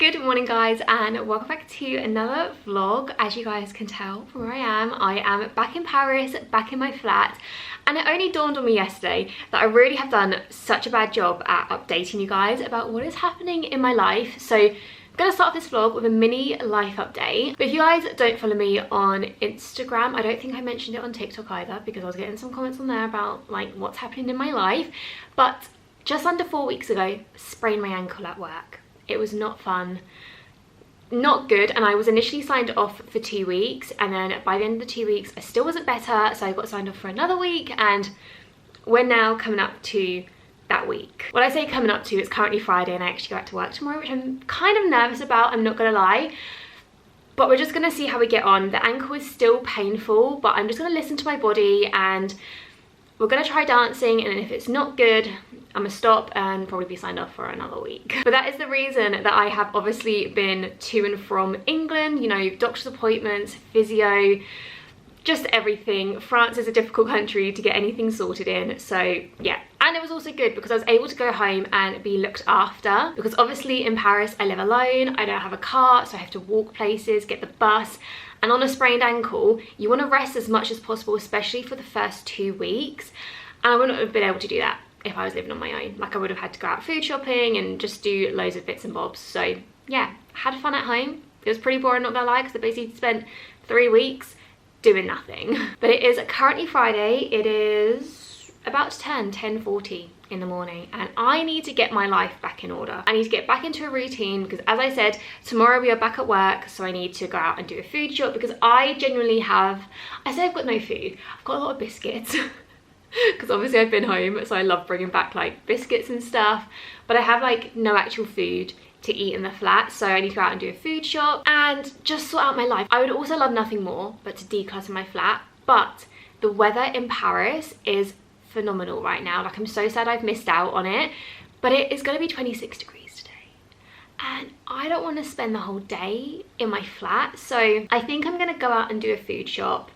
Good morning guys, and welcome back to another vlog. As you guys can tell from where I am back in Paris, back in my flat, and it only dawned on me yesterday that I really have done such a bad job at updating you guys about what is happening in my life. So I'm gonna start this vlog with a mini life update. But if you guys don't follow me on Instagram, I don't think I mentioned it on TikTok either, because I was getting some comments on there about like what's happening in my life. But just under 4 weeks ago, sprained my ankle at work. It was not fun, not good, and I was initially signed off for 2 weeks, and then by the end of the 2 weeks I still wasn't better, so I got signed off for another week, and we're now coming up to that week. What I say coming up to, it's currently Friday and I actually go back to work tomorrow, which I'm kind of nervous about, I'm not gonna lie. But we're just gonna see how we get on. The ankle is still painful, but I'm just gonna listen to my body, and we're gonna try dancing, and if it's not good, I'm gonna stop and probably be signed off for another week. But that is the reason that I have obviously been to and from England, you know, doctor's appointments, physio, just everything. France is a difficult country to get anything sorted in, so yeah. And it was also good because I was able to go home and be looked after, because obviously in Paris I live alone, I don't have a car, so I have to walk places, get the bus. And on a sprained ankle, you want to rest as much as possible, especially for the first 2 weeks. And I wouldn't have been able to do that if I was living on my own. Like, I would have had to go out food shopping and just do loads of bits and bobs. So yeah, had fun at home. It was pretty boring, not gonna lie, because I basically spent 3 weeks doing nothing. But it is currently Friday. It is about 10:40 in the morning, and I need to get my life back in order. I need to get back into a routine, because as I said, tomorrow we are back at work, so I need to go out and do a food shop, because I genuinely have, I say I've got no food, I've got a lot of biscuits. Because obviously I've been home, so I love bringing back like biscuits and stuff, but I have like no actual food to eat in the flat, so I need to go out and do a food shop and just sort out my life. I would also love nothing more but to declutter my flat, but the weather in Paris is phenomenal right now. Like, I'm so sad I've missed out on it, but it is going to be 26 degrees today, and I don't want to spend the whole day in my flat, so I think I'm going to go out and do a food shop.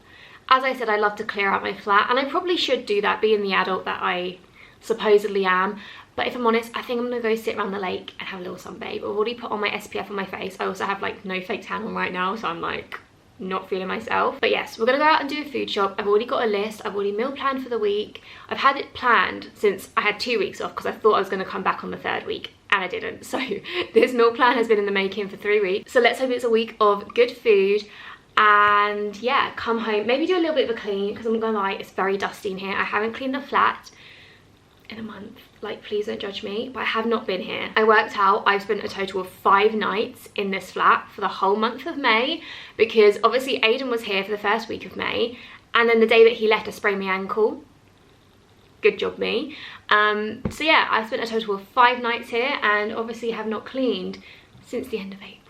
As I said, I love to clear out my flat, and I probably should do that, being the adult that I supposedly am. But if I'm honest, I think I'm gonna go sit around the lake and have a little sunbathe. I've already put on my SPF on my face. I also have like no fake tan on right now, so I'm like not feeling myself. But yes, we're gonna go out and do a food shop. I've already got a list, I've already meal planned for the week. I've had it planned since I had 2 weeks off, because I thought I was gonna come back on the 3rd week, and I didn't. So this meal plan has been in the making for 3 weeks. So let's hope it's a week of good food. And yeah, come home, maybe do a little bit of a clean, because I'm not gonna lie, it's very dusty in here. I haven't cleaned the flat in a month. Like, please don't judge me, but I have not been here. I worked out, I've spent a total of 5 nights in this flat for the whole month of May, because obviously Aiden was here for the first week of May, and then the day that he left I sprained my ankle. Good job me. So yeah, I spent a total of 5 nights here, and obviously have not cleaned since the end of April.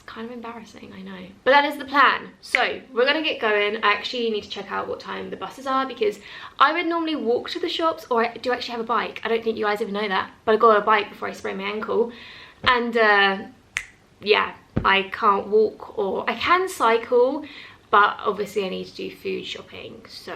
Kind of embarrassing, I know, but that is the plan. So we're gonna get going. I actually need to check out what time the buses are, because I would normally walk to the shops, or I do actually have a bike. I don't think you guys even know that, but I got a bike before I sprained my ankle. And yeah, I can't walk, or I can cycle, but obviously I need to do food shopping, so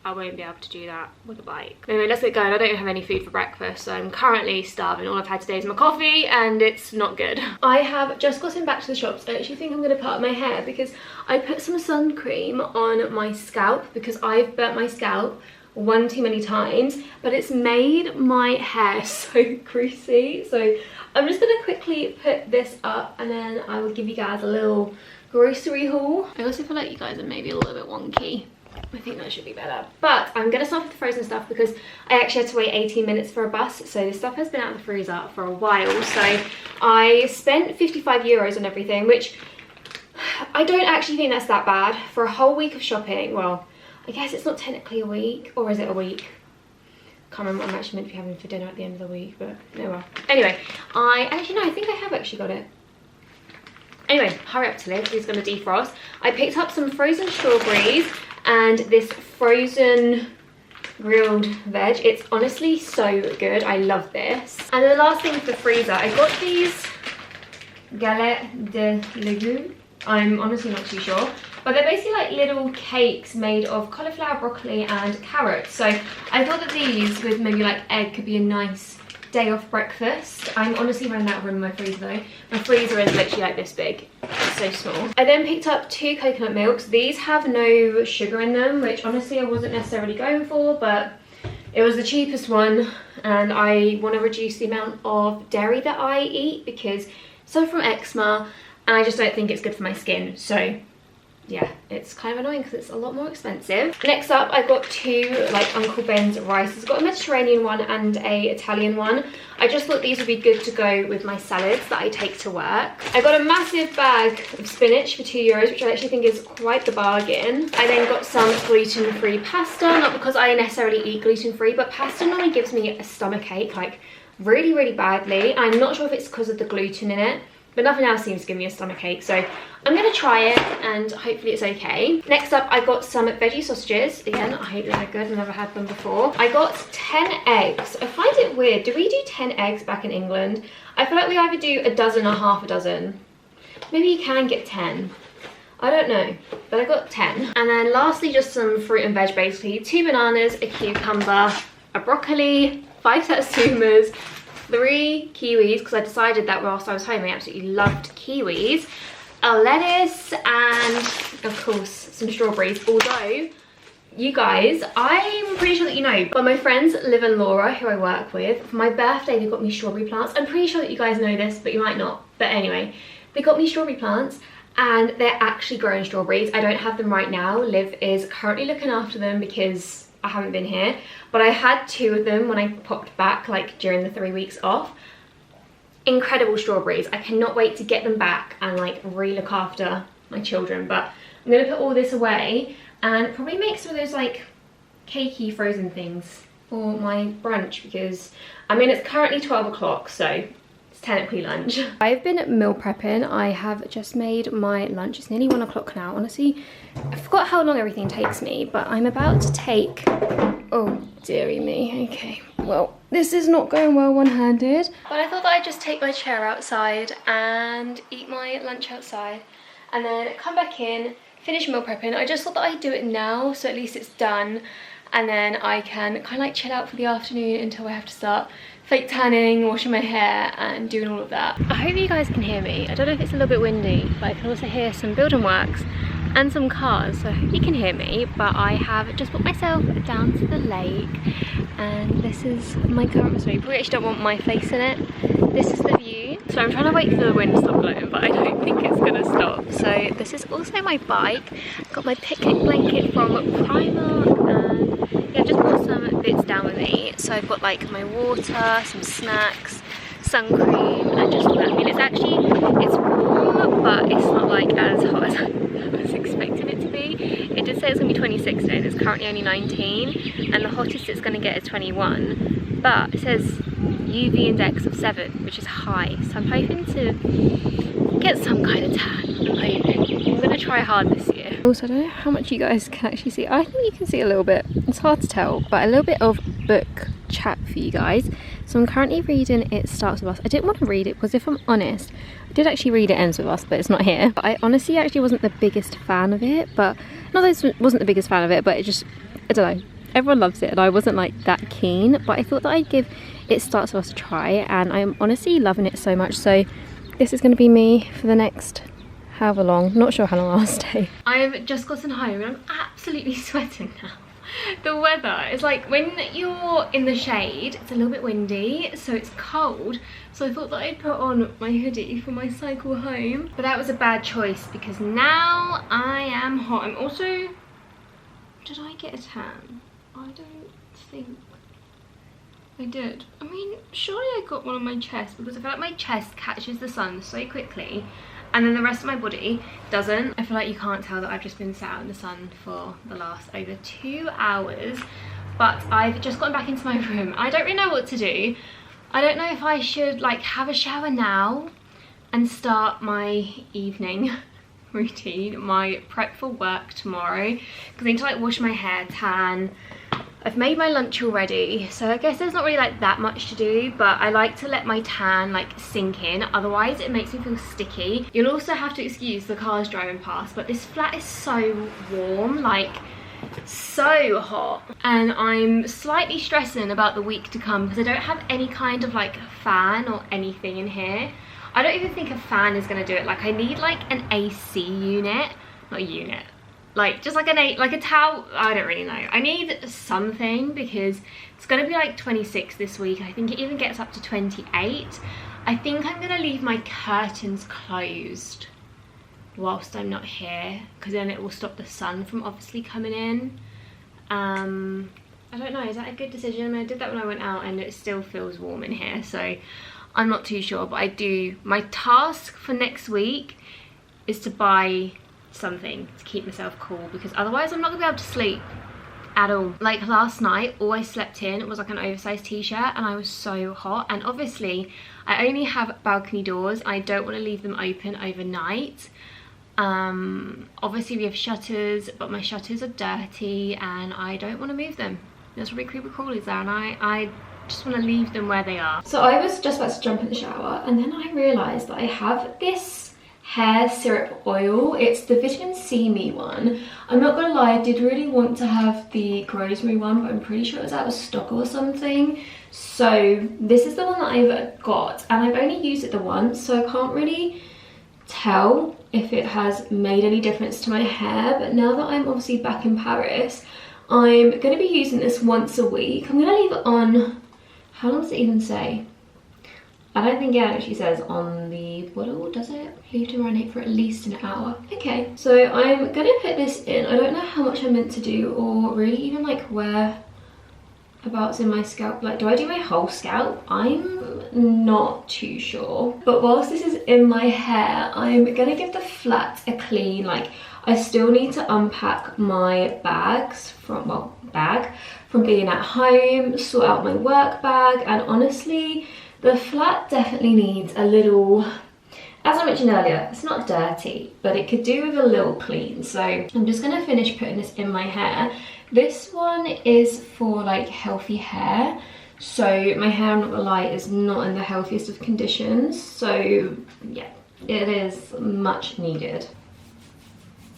I won't be able to do that with a bike. Anyway, let's get going. I don't even have any food for breakfast, so I'm currently starving. All I've had today is my coffee, and it's not good. I have just gotten back to the shops. I actually think I'm gonna part my hair, because I put some sun cream on my scalp, because I've burnt my scalp one too many times, but it's made my hair so greasy. So I'm just gonna quickly put this up, and then I will give you guys a little grocery haul. I also feel like you guys are maybe a little bit wonky. I think that should be better. But I'm gonna start with the frozen stuff, because I actually had to wait 18 minutes for a bus, so this stuff has been out of the freezer for a while. So I spent 55 euros on everything, which I don't actually think that's that bad for a whole week of shopping. Well, I guess it's not technically a week, or is it a week? Can't remember what I'm actually meant to be having for dinner at the end of the week, but no well. Anyway, I think I have actually got it. Anyway, hurry up, Talia, he's gonna defrost. I picked up some frozen strawberries and this frozen grilled veg. It's honestly so good. I love this. And then the last thing for the freezer, I got these galettes de légumes. I'm honestly not too sure, but they're basically like little cakes made of cauliflower, broccoli and carrots. So I thought that these with maybe like egg could be a nice day off breakfast. I'm honestly running out of room in my freezer though. My freezer is literally like this big. It's so small. I then picked up 2 coconut milks. These have no sugar in them, which honestly I wasn't necessarily going for, but it was the cheapest one, and I want to reduce the amount of dairy that I eat because I suffer from eczema and I just don't think it's good for my skin. So yeah, it's kind of annoying because it's a lot more expensive. Next up, I got 2 like Uncle Ben's rices. I've got a Mediterranean one and a Italian one. I just thought these would be good to go with my salads that I take to work. I got a massive bag of spinach for €2, which I actually think is quite the bargain. I then got some gluten-free pasta, not because I necessarily eat gluten-free, but pasta normally gives me a stomach ache, like really, really badly. I'm not sure if it's because of the gluten in it, but nothing else seems to give me a stomach ache, so I'm gonna try it and hopefully it's okay. Next up, I got some veggie sausages. Again, I hope they're good, I've never had them before. I got 10 eggs. I find it weird, do we do 10 eggs back in England? I feel like we either do a dozen or half a dozen. Maybe you can get 10. I don't know, but I got 10. And then lastly, just some fruit and veg basically. 2 bananas, a cucumber, a broccoli, 5 satsumas, 3 kiwis, because I decided that whilst I was home I absolutely loved kiwis, a lettuce, and of course some strawberries. Although, you guys, I'm pretty sure that you know, but my friends Liv and Laura, who I work with, for my birthday they got me strawberry plants. I'm pretty sure that you guys know this, but you might not. But anyway, they got me strawberry plants and they're actually growing strawberries. I don't have them right now. Liv is currently looking after them because I haven't been here, but I had 2 of them when I popped back, like during the 3 weeks off. Incredible strawberries. I cannot wait to get them back and like re-look after my children. But I'm gonna put all this away and probably make some of those like cakey frozen things for my brunch, because I mean it's currently 12 o'clock, so it's technically lunch. I've been meal prepping. I have just made my lunch. It's nearly 1 o'clock now. Honestly, I forgot how long everything takes me, but I'm about to take, oh dearie me, okay. Well, this is not going well one-handed. But I thought that I'd just take my chair outside and eat my lunch outside and then come back in, finish meal prepping. I just thought that I'd do it now, so at least it's done. And then I can kind of like chill out for the afternoon until I have to start fake tanning, washing my hair and doing all of that. I hope you guys can hear me. I don't know if it's a little bit windy, but I can also hear some building works and some cars, so I hope you can hear me. But I have just put myself down to the lake and this is my current position. You probably actually don't want my face in it. This is the view. So I'm trying to wait for the wind to stop blowing, but I don't think it's gonna stop. So this is also my bike. Got my picnic blanket from Primark and yeah, I've just brought some bits down with me. So I've got like my water, some snacks, sun cream and just all that. I mean it's warm, but it's not like as hot as I was expecting it to be. It did say it's gonna be 26 today and it's currently only 19, and the hottest it's gonna get is 21, but it says UV index of 7, which is high, so I'm hoping to get some kind of tan. I'm gonna try hard this year. Also, I don't know how much you guys can actually see. I think you can see a little bit, it's hard to tell, but a little bit of book chat for you guys. So I'm currently reading It Starts With Us. I didn't want to read it because if I'm honest, I did actually read It Ends With Us, but it's not here. But I honestly actually wasn't the biggest fan of it, but not that I wasn't the biggest fan of it, but it just, I don't know, everyone loves it and I wasn't like that keen, but I thought that I'd give It Starts With Us a try and I'm honestly loving it so much. So this is going to be me for the next however long, not sure how long I'll stay. I've just gotten home and I'm absolutely sweating now. The weather is like, when you're in the shade it's a little bit windy, so it's cold, so I thought that I'd put on my hoodie for my cycle home, but that was a bad choice because now I am hot. I'm also, did I get a tan? I don't think I did. I mean, surely I got one on my chest because I feel like my chest catches the sun so quickly and then the rest of my body doesn't. I feel like you can't tell that I've just been sat out in the sun for the last over 2 hours, but I've just gotten back into my room. I don't really know what to do. I don't know if I should like have a shower now and start my evening routine, my prep for work tomorrow, because I need to like wash my hair, tan. I've made my lunch already, so I guess there's not really like that much to do, but I like to let my tan like sink in, otherwise it makes me feel sticky. You'll also have to excuse the cars driving past, but this flat is so warm, like so hot, and I'm slightly stressing about the week to come because I don't have any kind of like fan or anything in here. I don't even think a fan is going to do it. Like I need like an AC unit, not a unit, like just like a towel. I don't really know. I need something because it's going to be like 26 this week. I think it even gets up to 28. I think I'm going to leave my curtains closed whilst I'm not here because then it will stop the sun from obviously coming in. I don't know, is that a good decision? I mean, I did that when I went out and it still feels warm in here, so I'm not too sure. But my task for next week is to buy something to keep myself cool because otherwise I'm not gonna be able to sleep at all. Like last night, all I slept in was like an oversized t-shirt and I was so hot. And obviously I only have balcony doors. I don't want to leave them open overnight. Obviously we have shutters, but my shutters are dirty and I don't want to move them. There's probably creeper crawlies there and I just want to leave them where they are. So I was just about to jump in the shower and then I realised that I have this hair syrup oil. It's the vitamin C me one. I'm not gonna lie, I did really want to have the rosemary one, but I'm pretty sure it was out of stock or something. So this is the one that I've got and I've only used it the once, so I can't really tell if it has made any difference to my hair. But now that I'm obviously back in Paris, I'm going to be using this once a week. I'm going to leave it on, how long does it even say? I don't think it actually says on the bottle, does it? Leave to marinate for at least an hour. Okay, so I'm going to put this in. I don't know how much I'm meant to do or really even like where abouts in my scalp. Like, do I do my whole scalp? I'm not too sure. But whilst this is in my hair, I'm gonna give the flat a clean. Like, I still need to unpack my bags from, well, bag from being at home, sort out my work bag, and honestly, the flat definitely needs a little, as I mentioned earlier, it's not dirty, but it could do with a little clean. So I'm just gonna finish putting this in my hair. This one is for like healthy hair. So my hair, I'm not gonna lie, is not in the healthiest of conditions. So yeah, it is much needed.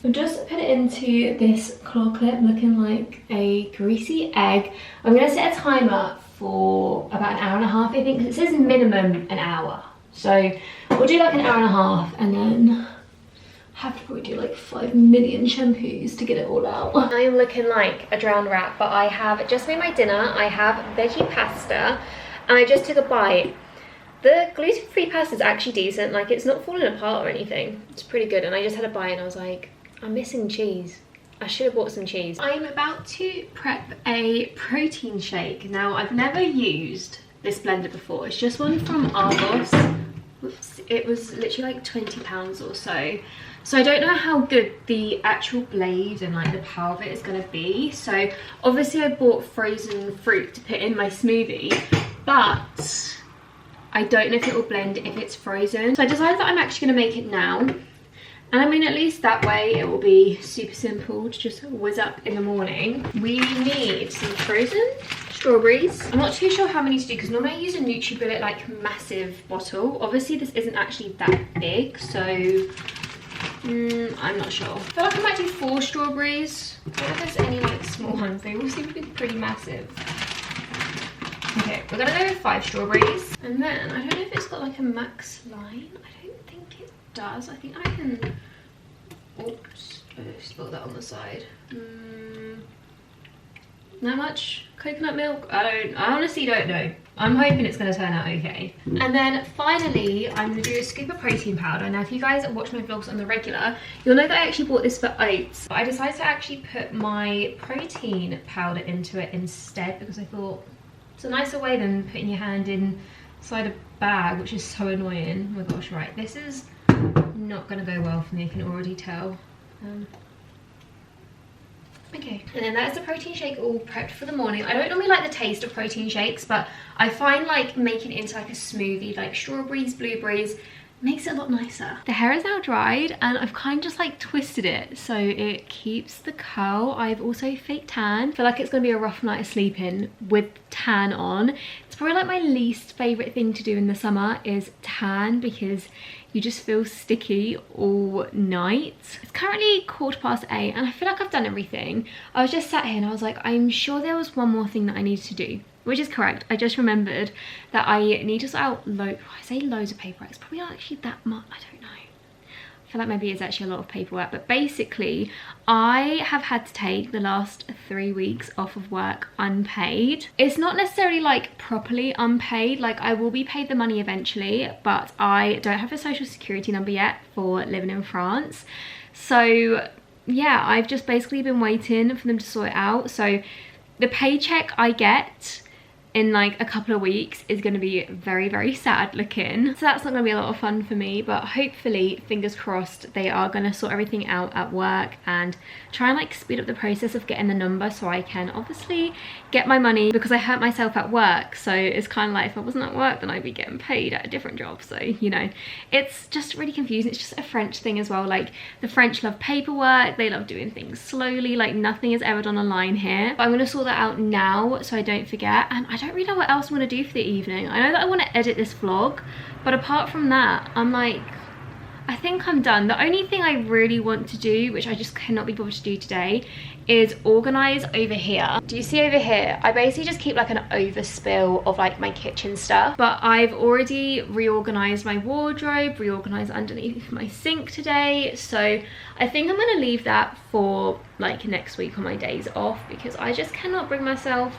I've just put it into this claw clip looking like a greasy egg. I'm gonna set a timer for about an hour and a half, I think, because it says minimum an hour. So we'll do like an hour and a half and then have to probably do like 5 million shampoos to get it all out. I am looking like a drowned rat, but I have just made my dinner. I have veggie pasta and I just took a bite. The gluten-free pasta is actually decent, like it's not falling apart or anything. It's pretty good, and I just had a bite and I was like, I'm missing cheese. I should have bought some cheese. I'm about to prep a protein shake. Now, I've never used this blender before. It's just one from Argos. Whoops. It was literally like £20 or so. So I don't know how good the actual blade and like the power of it is going to be. So obviously I bought frozen fruit to put in my smoothie, but I don't know if it will blend if it's frozen. So I decided that I'm actually going to make it now. And I mean, at least that way it will be super simple to just whiz up in the morning. We need some frozen strawberries. I'm not too sure how many to do because normally I use a NutriBullet like massive bottle. Obviously this isn't actually that big, so I'm not sure. I feel like I might do 4 strawberries. I don't know if there's any like small ones. They all seem to be pretty massive. Okay, we're gonna go with 5 strawberries. And then, I don't know if it's got like a max line. I don't think it does. I think I can, oops, I spilled that on the side. Not much coconut milk. I honestly don't know. I'm hoping it's going to turn out okay. And then finally, I'm going to do a scoop of protein powder. Now, if you guys watch my vlogs on the regular, you'll know that I actually bought this for oats. But I decided to actually put my protein powder into it instead because I thought it's a nicer way than putting your hand inside a bag, which is so annoying. Oh my gosh, right. This is not going to go well for me, I can already tell. Okay, and then that's the protein shake all prepped for the morning. I don't normally like the taste of protein shakes, but I find like making it into like a smoothie, like strawberries, blueberries, makes it a lot nicer. The hair is now dried and I've kind of just like twisted it so it keeps the curl. I've also fake tan. I feel like it's gonna be a rough night of sleeping with tan on. It's probably like my least favorite thing to do in the summer is tan, because you just feel sticky all night. It's currently 8:15 and I feel like I've done everything. I was just sat here and I was like, I'm sure there was one more thing that I needed to do, which is correct. I just remembered that I need to sort out I say loads of paperwork. It's probably not actually that much, I don't know. I feel like maybe it's actually a lot of paperwork, but basically I have had to take the last 3 weeks off of work unpaid. It's not necessarily like properly unpaid, like I will be paid the money eventually, but I don't have a social security number yet for living in France. So yeah, I've just basically been waiting for them to sort it out. So the paycheck I get in like a couple of weeks is going to be very, very sad looking, so that's not going to be a lot of fun for me. But hopefully, fingers crossed, they are going to sort everything out at work and try and like speed up the process of getting the number so I can obviously get my money, because I hurt myself at work. So it's kind of like, if I wasn't at work then I'd be getting paid at a different job. So you know, it's just really confusing. It's just a French thing as well. Like the French love paperwork, they love doing things slowly, like nothing is ever done online here. But I'm going to sort that out now so I don't forget, and I don't really know what else I'm going to do for the evening. I know that I want to edit this vlog, but apart from that, I'm like, I think I'm done. The only thing I really want to do, which I just cannot be bothered to do today, is organize over here. Do you see over here? I basically just keep like an overspill of like my kitchen stuff, but I've already reorganized my wardrobe, reorganized underneath my sink today. So I think I'm gonna leave that for like next week on my days off, because I just cannot bring myself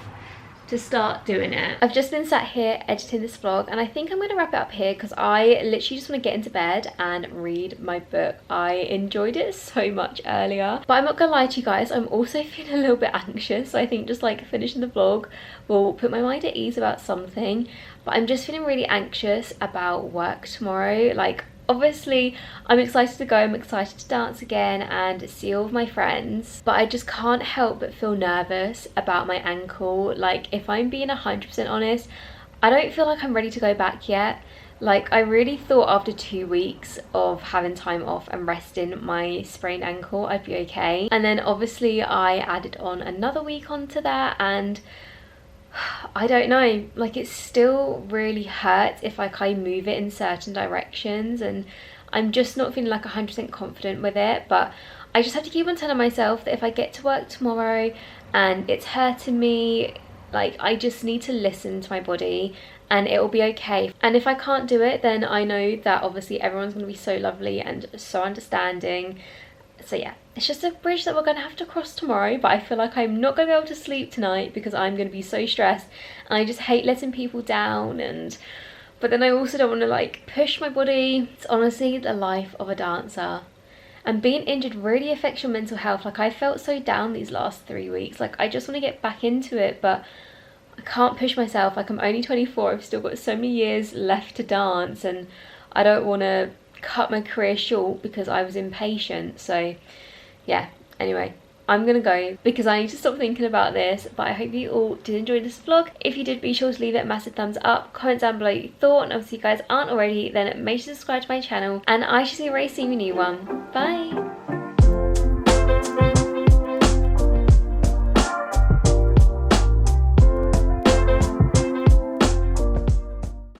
to start doing it. I've just been sat here editing this vlog, and I think I'm going to wrap it up here because I literally just want to get into bed and read my book. I enjoyed it so much earlier, but I'm not gonna lie to you guys, I'm also feeling a little bit anxious. So I think just like finishing the vlog will put my mind at ease about something, but I'm just feeling really anxious about work tomorrow. Like obviously I'm excited to go, I'm excited to dance again and see all of my friends, but I just can't help but feel nervous about my ankle. Like if I'm being 100% honest, I don't feel like I'm ready to go back yet. Like I really thought after 2 weeks of having time off and resting my sprained ankle I'd be okay, and then obviously I added on another week onto that, and I don't know, like it still really hurts if like I move it in certain directions, and I'm just not feeling like 100% confident with it. But I just have to keep on telling myself that if I get to work tomorrow and it's hurting me, like I just need to listen to my body and it will be okay. And if I can't do it, then I know that obviously everyone's going to be so lovely and so understanding. So yeah, it's just a bridge that we're going to have to cross tomorrow, but I feel like I'm not going to be able to sleep tonight because I'm going to be so stressed, and I just hate letting people down. And but then I also don't want to like push my body. It's honestly the life of a dancer, and being injured really affects your mental health. Like I felt so down these last 3 weeks, like I just want to get back into it, but I can't push myself. Like I'm only 24, I've still got so many years left to dance, and I don't want to cut my career short because I was impatient. So yeah, anyway, I'm gonna go because I need to stop thinking about this. But I hope you all did enjoy this vlog. If you did, be sure to leave it a massive thumbs up, comment down below your thought, and obviously if you guys aren't already, then make sure to subscribe to my channel, and I shall see you very soon in a new one. Bye.